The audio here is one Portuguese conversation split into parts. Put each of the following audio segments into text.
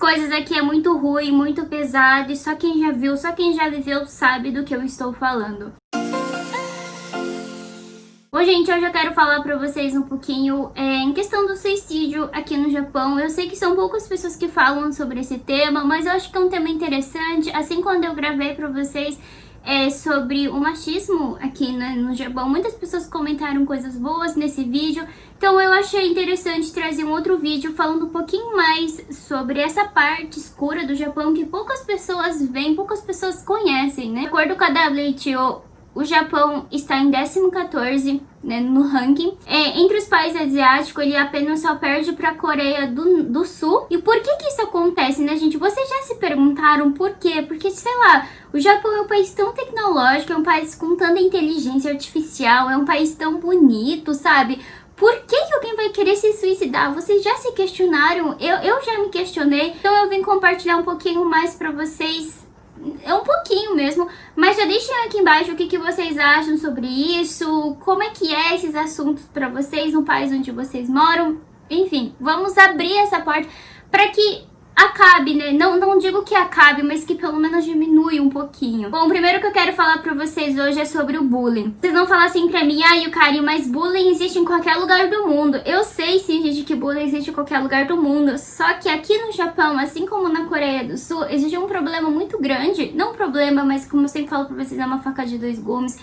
coisas aqui é muito ruim, muito pesado, e só quem já viu, só quem já viveu sabe do que eu estou falando. Bom, gente, hoje eu quero falar pra vocês um pouquinho em questão do suicídio aqui no Japão. Eu sei que são poucas pessoas que falam sobre esse tema, mas eu acho que é um tema interessante. Assim, quando eu gravei pra vocês sobre o machismo aqui no Japão, muitas pessoas comentaram coisas boas nesse vídeo. Então eu achei interessante trazer um outro vídeo falando um pouquinho mais sobre essa parte escura do Japão que poucas pessoas veem, poucas pessoas conhecem, né? De acordo com a WHO, o Japão está em 14º, né, no ranking. Entre os países asiáticos, ele apenas só perde para a Coreia do Sul. E por que isso acontece, né, gente? Vocês já se perguntaram por quê? Porque, sei lá, o Japão é um país tão tecnológico, é um país com tanta inteligência artificial, é um país tão bonito, sabe? Por que alguém vai querer se suicidar? Vocês já se questionaram? Eu já me questionei. Então eu vim compartilhar um pouquinho mais para vocês. Um pouquinho mesmo, mas já deixem aqui embaixo o que vocês acham sobre isso, como é que é esses assuntos pra vocês no país onde vocês moram. Enfim, vamos abrir essa porta para que acabe, né? Não digo que acabe, mas que pelo menos diminui um pouquinho. Bom, o primeiro que eu quero falar pra vocês hoje é sobre o bullying. Vocês vão falar assim pra mim, Yukari, mas bullying existe em qualquer lugar do mundo. Eu sei sim, gente, que bullying existe em qualquer lugar do mundo. Só que aqui no Japão, assim como na Coreia do Sul, existe um problema muito grande. Não um problema, mas como eu sempre falo pra vocês, é uma faca de dois gumes.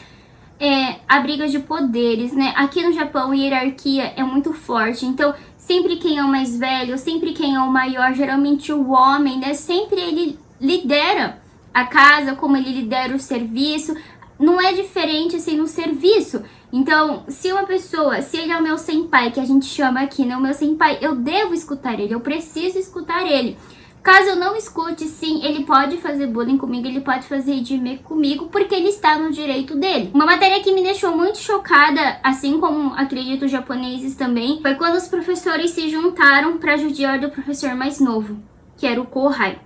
A briga de poderes, né? Aqui no Japão a hierarquia é muito forte, então sempre quem é o mais velho, sempre quem é o maior, geralmente o homem, né? Sempre ele lidera a casa, como ele lidera o serviço. Não é diferente assim no serviço. Então, se uma pessoa, se ele é o meu senpai, que a gente chama aqui, né? O meu senpai, eu devo escutar ele, eu preciso escutar ele. Caso eu não escute, sim, ele pode fazer bullying comigo, ele pode fazer idime comigo, porque ele está no direito dele. Uma matéria que me deixou muito chocada, assim como acredito os japoneses também, foi quando os professores se juntaram para judiar do professor mais novo, que era o Kohai.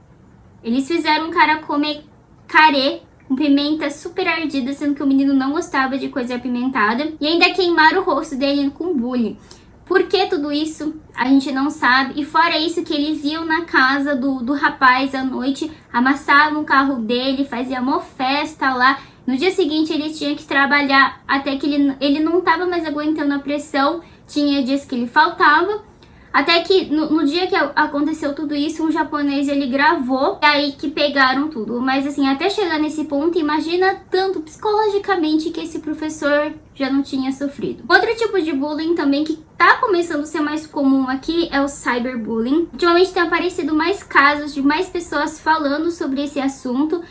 Eles fizeram o cara comer carê com pimenta super ardida, sendo que o menino não gostava de coisa apimentada, e ainda queimaram o rosto dele com bullying. Por que tudo isso? A gente não sabe. E fora isso que eles iam na casa do rapaz à noite, amassavam o carro dele, faziam uma festa lá. No dia seguinte ele tinha que trabalhar até que ele não estava mais aguentando a pressão. Tinha dias que ele faltava. Até que no dia que aconteceu tudo isso, um japonês ele gravou, e aí que pegaram tudo. Mas assim, até chegar nesse ponto, imagina tanto psicologicamente que esse professor já não tinha sofrido. Outro tipo de bullying também que tá começando a ser mais comum aqui é o cyberbullying. Ultimamente tem aparecido mais casos de mais pessoas falando sobre esse assunto,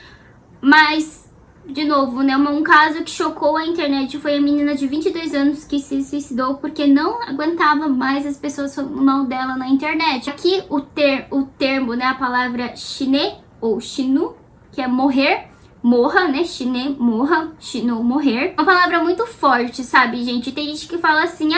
mas de novo, né, um caso que chocou a internet foi a menina de 22 anos que se suicidou porque não aguentava mais as pessoas falando mal dela na internet. Aqui o termo, né, a palavra shine ou shinu, que é morrer, morra, né, shine, morra, shinu, morrer. Uma palavra muito forte, sabe, gente? Tem gente que fala assim,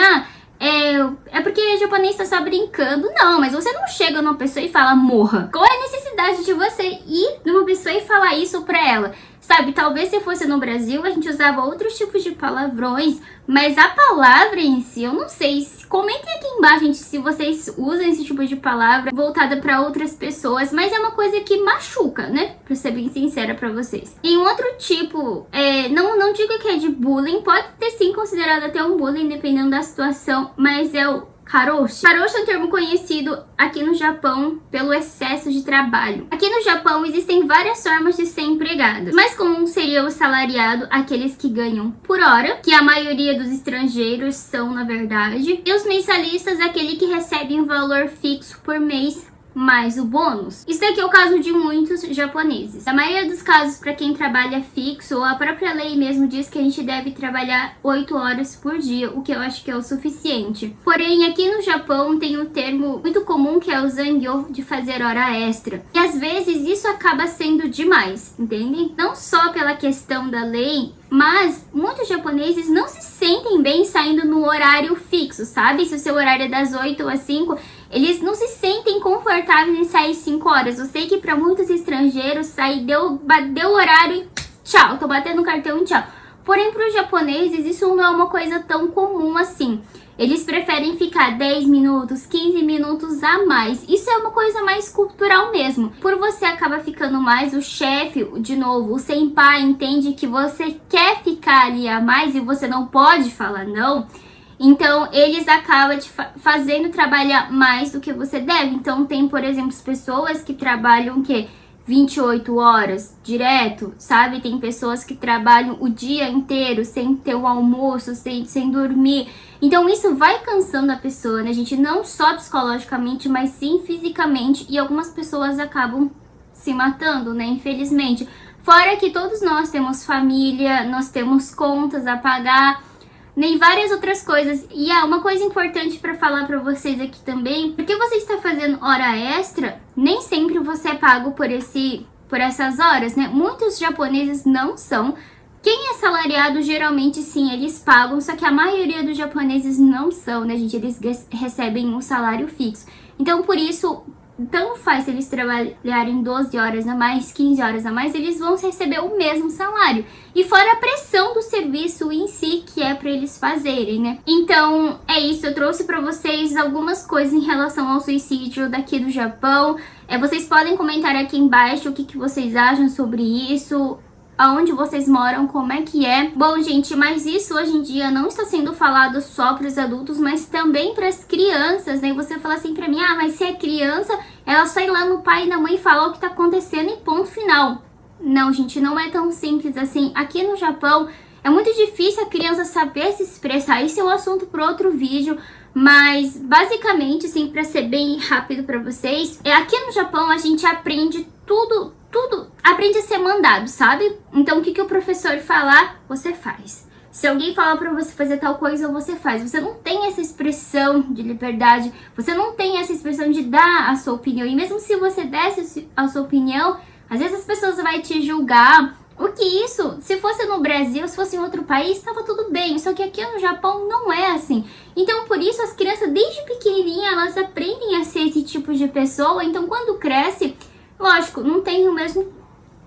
é porque o japonês tá só brincando. Não, mas você não chega numa pessoa e fala morra. Qual é a necessidade de você ir numa pessoa e falar isso pra ela? Sabe, talvez se fosse no Brasil a gente usava outros tipos de palavrões, mas a palavra em si, eu não sei. Comentem aqui embaixo, gente, se vocês usam esse tipo de palavra voltada para outras pessoas, mas é uma coisa que machuca, né? Pra ser bem sincera pra vocês. E um outro tipo, não digo que é de bullying, pode ter sim considerado até um bullying, dependendo da situação, mas é o karoshi. Karoshi é um termo conhecido aqui no Japão pelo excesso de trabalho. Aqui no Japão existem várias formas de ser empregado. O mais comum seria o salariado, aqueles que ganham por hora, que a maioria dos estrangeiros são, na verdade. E os mensalistas, aquele que recebe um valor fixo por mês mais o bônus. Isso daqui é o caso de muitos japoneses. A maioria dos casos, para quem trabalha fixo, a própria lei mesmo diz que a gente deve trabalhar 8 horas por dia, o que eu acho que é o suficiente. Porém, aqui no Japão tem um termo muito comum que é o zangyo, de fazer hora extra. E às vezes isso acaba sendo demais, entendem? Não só pela questão da lei, mas muitos japoneses não se sentem bem saindo no horário fixo, sabe? Se o seu horário é das 8 às 5, eles não se sentem confortáveis em sair 5 horas. Eu sei que para muitos estrangeiros sair deu horário e tchau, tô batendo o cartão e tchau. Porém, para os japoneses isso não é uma coisa tão comum assim. eles preferem ficar 10 minutos, 15 minutos a mais. Isso é uma coisa mais cultural mesmo. Por você acaba ficando mais, o chefe, de novo, o senpai entende que você quer ficar ali a mais e você não pode falar não. Então, eles acabam te fazendo trabalhar mais do que você deve. Então, tem, por exemplo, pessoas que trabalham o quê? 28 horas direto, sabe? Tem pessoas que trabalham o dia inteiro sem ter o almoço, sem dormir. Então, isso vai cansando a pessoa, né, gente? Não só psicologicamente, mas sim fisicamente. E algumas pessoas acabam se matando, né? Infelizmente. Fora que todos nós temos família, nós temos contas a pagar, nem várias outras coisas. E uma coisa importante para falar para vocês aqui também, porque você está fazendo hora extra, nem sempre você é pago por essas horas, né? Muitos japoneses não são. Quem é salariado, geralmente sim, eles pagam, só que a maioria dos japoneses não são, né, gente? Eles recebem um salário fixo. Então, por isso, tanto faz se eles trabalharem 12 horas a mais, 15 horas a mais, eles vão receber o mesmo salário. E fora a pressão do serviço em si, que é para eles fazerem, né? Então, é isso. Eu trouxe para vocês algumas coisas em relação ao suicídio daqui do Japão. Vocês podem comentar aqui embaixo o que vocês acham sobre isso, aonde vocês moram, como é que é. Bom, gente, mas isso hoje em dia não está sendo falado só para os adultos, mas também para as crianças, né? E você fala assim para mim, mas se é criança, ela só ir lá no pai e na mãe e falar o que está acontecendo e ponto final. Não, gente, não é tão simples assim. Aqui no Japão, é muito difícil a criança saber se expressar. Isso é um assunto para outro vídeo, mas basicamente, assim, para ser bem rápido para vocês, aqui no Japão a gente aprende tudo aprende a ser mandado, sabe? Então, o que o professor falar, você faz. Se alguém falar pra você fazer tal coisa, você faz. Você não tem essa expressão de liberdade, você não tem essa expressão de dar a sua opinião. E mesmo se você desse a sua opinião, às vezes as pessoas vão te julgar. O que isso, se fosse no Brasil, se fosse em outro país, estava tudo bem. Só que aqui no Japão não é assim. Então, por isso, as crianças, desde pequenininha, elas aprendem a ser esse tipo de pessoa. Então, quando cresce, lógico, não tem a mesma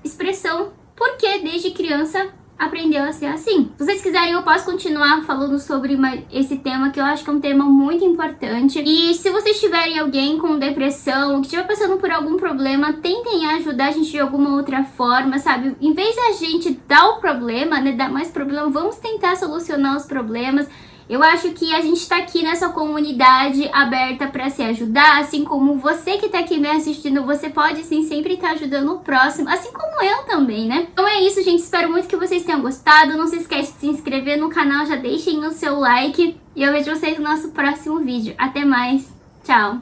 expressão, porque desde criança aprendeu a ser assim. Se vocês quiserem, eu posso continuar falando sobre esse tema, que eu acho que é um tema muito importante. E se vocês tiverem alguém com depressão, que estiver passando por algum problema, tentem ajudar a gente de alguma outra forma, sabe? Em vez de a gente dar o problema, né, dar mais problema, vamos tentar solucionar os problemas. Eu acho que a gente tá aqui nessa comunidade aberta para se ajudar, assim como você que tá aqui me assistindo, você pode sim sempre estar ajudando o próximo, assim como eu também, né? Então é isso, gente, espero muito que vocês tenham gostado, não se esquece de se inscrever no canal, já deixem o seu like e eu vejo vocês no nosso próximo vídeo. Até mais, tchau!